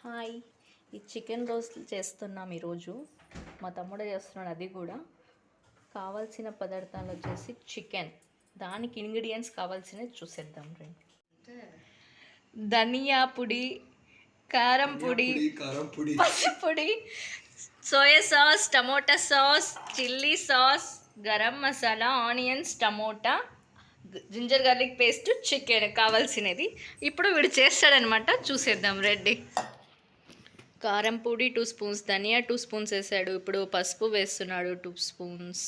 Hi, ఈ chicken roast చేస్తున్నాం ఈరోజు. మా తమ్ముడే చేస్తున్నాడు. అది కూడా కావాల్సిన పదార్థాలు వచ్చేసి చికెన్. దానికి ఇంగ్రీడియంట్స్ కావాల్సినవి చూసేద్దాం రండి. ధనియా పొడి, కారం పొడి, పసుపొడి, soya sauce, tomato sauce, chilli sauce, garam masala, onions, tomato, ginger garlic paste, chicken కావాల్సినది. ఇప్పుడు వీడు చేస్తాడనమాట, చూసేద్దాం రెడ్డి. కారం పొడి 2 స్పూన్స్, ధనియా 2 స్పూన్స్ వేసాడు. ఇప్పుడు పసుపు వేస్తున్నాడు 2 స్పూన్స్.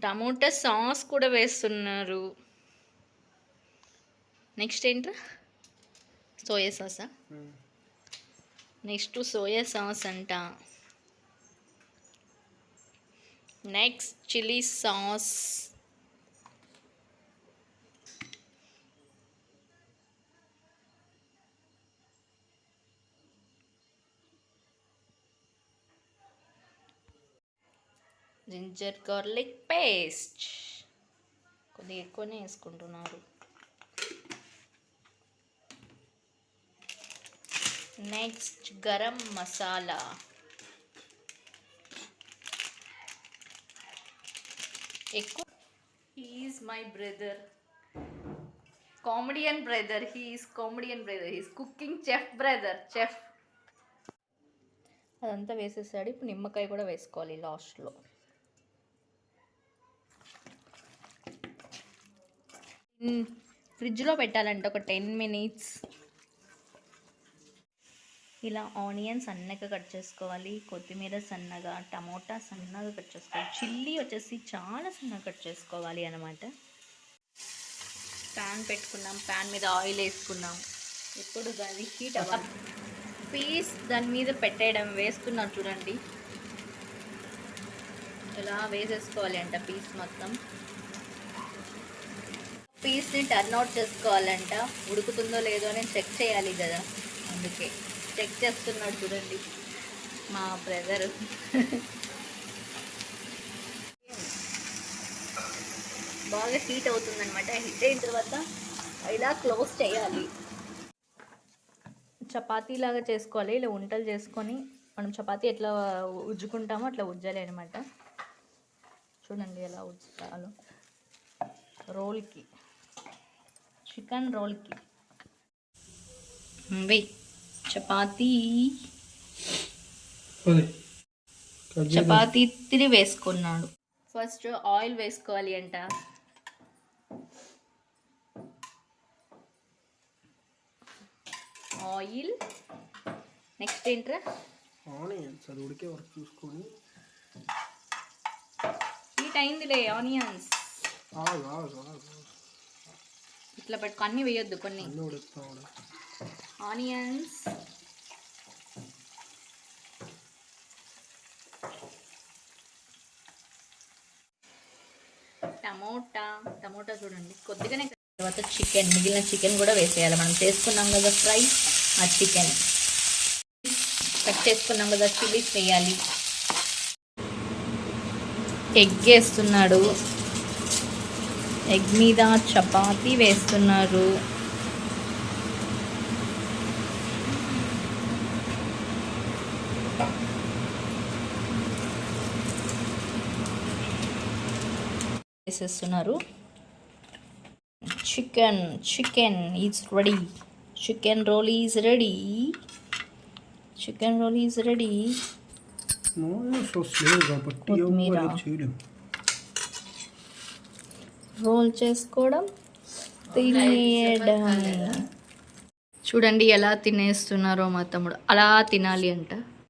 టమోటా సాస్ కూడా వేస్తున్నారు. నెక్స్ట్ ఏంట్రా? సోయా సాసా? నెక్స్ట్ సోయా సాస్ అంట. Next chilli sauce, ginger garlic paste కొద్దిగా ఎక్కువనే వేసుకుంటున్నారు. నెక్స్ట్ గరం మసాలా, ఎక్కువ. He is my brother, comedian brother. He is comedian brother. He is cooking chef brother, chef. అదంతా వేసేసాడు. ఇప్పుడు నిమ్మకాయ కూడా వేసుకోవాలి లాస్ట్లో. ఫ్రిడ్జ్లో పెట్టాలంటే ఒక 10 మినిట్స్. ఇలా ఆనియన్ సన్నగా కట్ చేసుకోవాలి, కొత్తిమీర సన్నగా, టమోటా సన్నగా కట్ చేసుకోవాలి, చిల్లీ వచ్చేసి చాలా సన్నగా కట్ చేసుకోవాలి అన్నమాట. ప్యాన్ పెట్టుకున్నాం, ప్యాన్ మీద ఆయిల్ వేసుకున్నాం. ఇప్పుడు దాన్ని హీట్ అవ్వాలి. పీస్ దాని మీద పెట్టేయడం, వేస్తున్నాం చూడండి. ఇలా వేసేసుకోవాలి అంట పీస్ మొత్తం. పీస్ని టర్న్ అవుట్ చేసుకోవాలంట. ఉడుకుతుందో లేదో అని చెక్ చేయాలి కదా, అందుకే చెక్ చేస్తున్నాడు చూడండి మా బ్రదర్. బాగా హీట్ అవుతుందన్నమాట. హీట్ అయిన తర్వాత ఇలా క్లోజ్ చేయాలి. చపాతీలాగా చేసుకోవాలి. ఇలా వంటలు చేసుకొని మనం చపాతీ ఎట్లా ఉజ్జుకుంటామో అట్లా ఉజ్జాలి అనమాట. చూడండి ఎలా ఉజ్జాలో. రోల్కి, చికెన్ రోల్కి చపాతీ తిరిగి వేసుకున్నాడు. ఫస్ట్ ఆయిల్ వేసుకోవాలి అంట. ఆయిల్. నెక్స్ట్ ఏంట్రా? ఆనియన్స్. అది ఉడికే వరకు చూసుకొని. హీట్ అయిందిలే ఆనియన్స్. ఇట్లా పెట్టుకో, అన్నీ వేయొద్దు, కొన్ని. ఆనియన్స్, టమోటా చూడండి కొద్దిగానే. తర్వాత చికెన్, మిగిలిన చికెన్ కూడా వేసేయాలి. మనం చేసుకున్నాం కదా ఫ్రై, ఆ చికెన్ కట్ చేసుకున్నాం కదా, చిల్లీస్ వేయాలి. ఎగ్ వేస్తున్నాడు. ఎగ్ మీద చపాతీ వేస్తున్నారు. వేసేస్తున్నారు. Chicken is ready. Chicken roll is ready. Chicken roll is ready. కొత్తిమీర రోల్ చేసుకోవడం, తినేయడం. చూడండి ఎలా తినేస్తున్నారో మా తమ్ముడు. అలా తినాలి అంట.